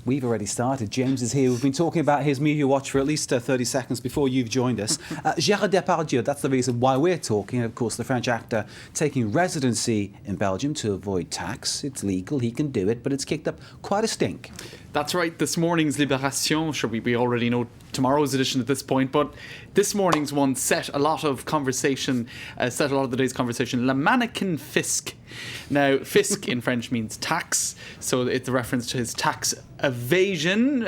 We've already started. James is here. We've been talking about his media watch for at least 30 seconds before you've joined us. Gérard Depardieu, that's the reason why we're talking. Of course, the French actor taking residency in Belgium to avoid tax. It's legal, he can do it, but it's kicked up quite a stink. That's right. This morning's Libération, sure, we already know tomorrow's edition at this point, but this morning's one set a lot of the day's conversation. Le mannequin fisc. Now, fisc in French means tax, so it's a reference to his tax evasion,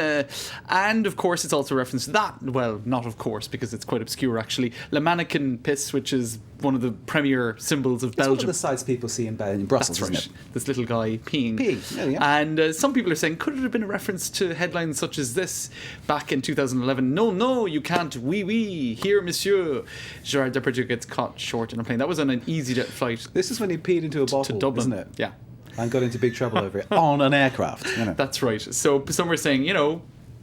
and of course it's also a reference to that. Well, not of course, because it's quite obscure actually. Le mannequin pis, which is one of the premier symbols of Belgium. It's one of the sights people see in Brussels, That's right. isn't it? This little guy peeing. Oh, yeah. And some people are saying, could it have been a reference to headlines such as this back in 2011? No, you can't. Oui, here, monsieur. Gérard Depardieu gets caught short in a plane. That was on an EasyJet flight. This is when he peed into a bottle, to Dublin, isn't it? Yeah. And got into big trouble over it on an aircraft. That's right. So some are saying,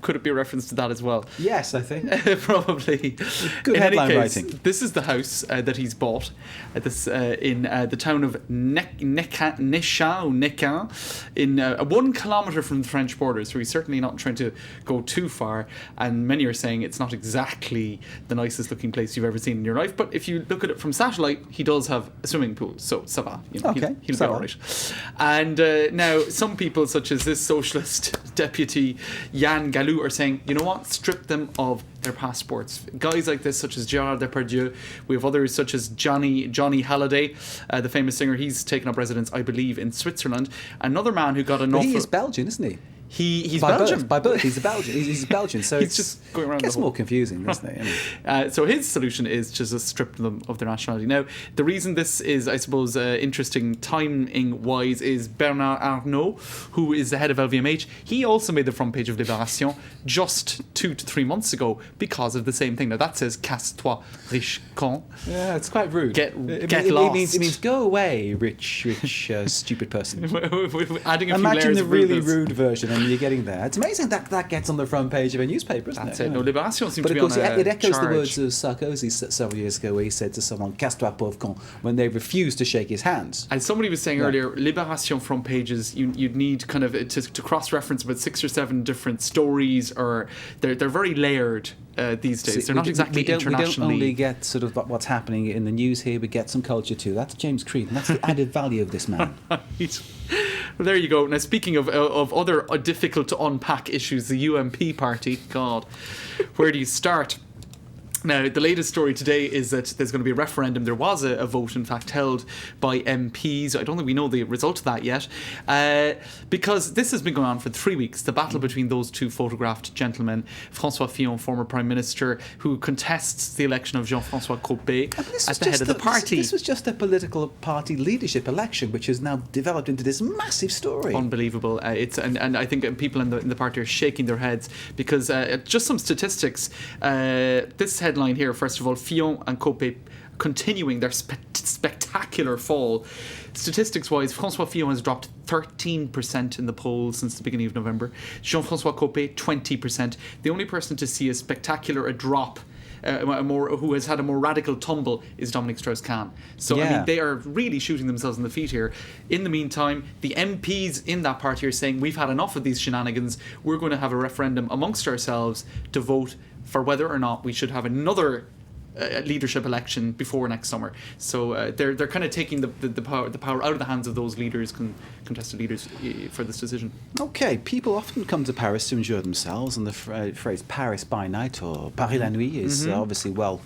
could it be a reference to that as well? Yes, I think. Probably. Good in headline any case, writing. This is the house that he's bought in the town of Nechin, in 1 kilometre from the French border. So he's certainly not trying to go too far. And many are saying it's not exactly the nicest looking place you've ever seen in your life. But if you look at it from satellite, he does have a swimming pool. So ça va. Okay, he'll be all right. And now some people, such as this socialist deputy, Yann Galou, are saying, you know what, strip them of their passports. Guys like this, such as Gérard Depardieu, we have others such as Johnny Hallyday, the famous singer. He's taken up residence, I believe, in Switzerland. Another man who got an But awful... he is Belgian, isn't he? He's by Belgian. By birth, he's a Belgian. He's Belgian, so he's just going around. It gets more confusing, doesn't it? So his solution is just to strip them of their nationality. Now, the reason this is, I suppose, interesting timing-wise is Bernard Arnault, who is the head of LVMH. He also made the front page of Libération just 2 to 3 months ago because of the same thing. Now that says "Casse-toi, riche con." Yeah, it's quite rude. Get It lost. means go away, rich, stupid person. Adding a few Imagine layers the of really rudeness. rude version, and you're getting there. It's amazing that gets on the front page of a newspaper, isn't That's it? it. No, Libération seems But to be of course, on a it echoes charge. the words of Sarkozy several years ago, where he said to someone, "Casse-toi, pauvre con," when they refused to shake his hands. And somebody was saying earlier, Libération front pages, you'd need kind of to cross-reference about 6 or 7 different stories, or they're very layered these days. See, they're not exactly internationally. We don't only get sort of what's happening in the news here, we get some culture too. That's James Creed, and that's the added value of this man. Well, there you go. Now, speaking of other difficult to unpack issues, the UMP party, God, where do you start? Now, the latest story today is that there's going to be a referendum. There was a vote, in fact, held by MPs. I don't think we know the result of that yet, because this has been going on for 3 weeks, the battle between those two photographed gentlemen, François Fillon, former Prime Minister, who contests the election of Jean-François Copé as the head of the party. This was just a political party leadership election, which has now developed into this massive story. Unbelievable. And I think people in the party are shaking their heads because just some statistics. This headline here, first of all, Fillon and Copé continuing their spectacular fall. Statistics-wise, François Fillon has dropped 13% in the polls since the beginning of November. Jean-François Copé, 20%. The only person to see a spectacular drop who has had a more radical tumble is Dominique Strauss-Kahn. So, I mean, they are really shooting themselves in the feet here. In the meantime, the MPs in that party are saying, we've had enough of these shenanigans. We're going to have a referendum amongst ourselves to vote for whether or not we should have another leadership election before next summer. So they're kind of taking the power out of the hands of those leaders, contested leaders, for this decision. Okay, people often come to Paris to enjoy themselves, and the phrase Paris by night or Paris la nuit is obviously well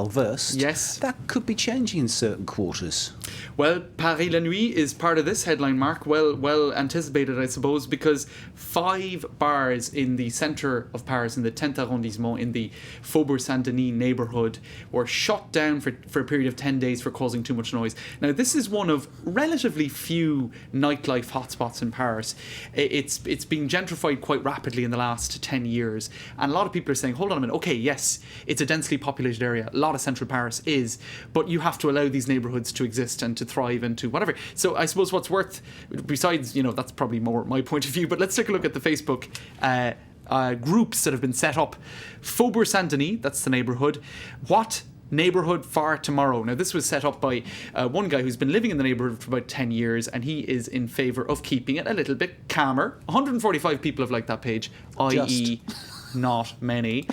versed. Yes. That could be changing in certain quarters. Well, Paris la nuit is part of this headline, Mark. Well anticipated, I suppose, because 5 bars in the centre of Paris, in the 10th arrondissement, in the Faubourg Saint-Denis neighbourhood, were shut down for a period of 10 days for causing too much noise. Now, this is one of relatively few nightlife hotspots in Paris. It's been gentrified quite rapidly in the last 10 years, and a lot of people are saying, hold on a minute, okay, yes, it's a densely populated area, a lot of central Paris is, but you have to allow these neighbourhoods to exist and to thrive and to whatever. So I suppose what's worth, besides, that's probably more my point of view, but let's take a look at the Facebook groups that have been set up. Faubourg Saint-Denis, that's the neighbourhood. What neighbourhood for tomorrow. Now, this was set up by one guy who's been living in the neighbourhood for about 10 years, and he is in favour of keeping it a little bit calmer. 145 people have liked that page, i.e. not many.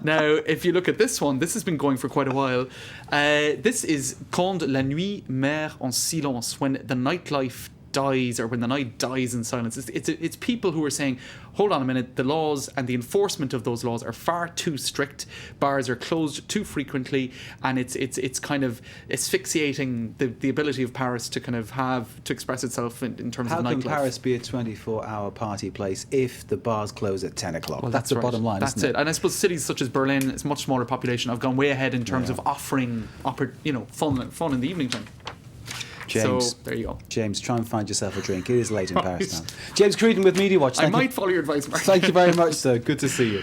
Now, if you look at this one, this has been going for quite a while. This is called La Nuit meurt en silence, when the nightlife dies, or when the night dies in silence. It's people who are saying, hold on a minute, the laws and the enforcement of those laws are far too strict. Bars are closed too frequently, and it's kind of asphyxiating the ability of Paris to kind of have to express itself in terms How of nightlife. can Paris be a 24-hour party place if the bars close at 10 o'clock? Well, that's the right. bottom line, That's isn't it. And I suppose cities such as Berlin, it's much smaller population, have gone way ahead in terms of offering fun in the evening time. James, so there you go. James, try and find yourself a drink. It is late in Paris now. James Creedon with Media Watch. I might follow your advice, Mark. Thank you very much, sir. Good to see you.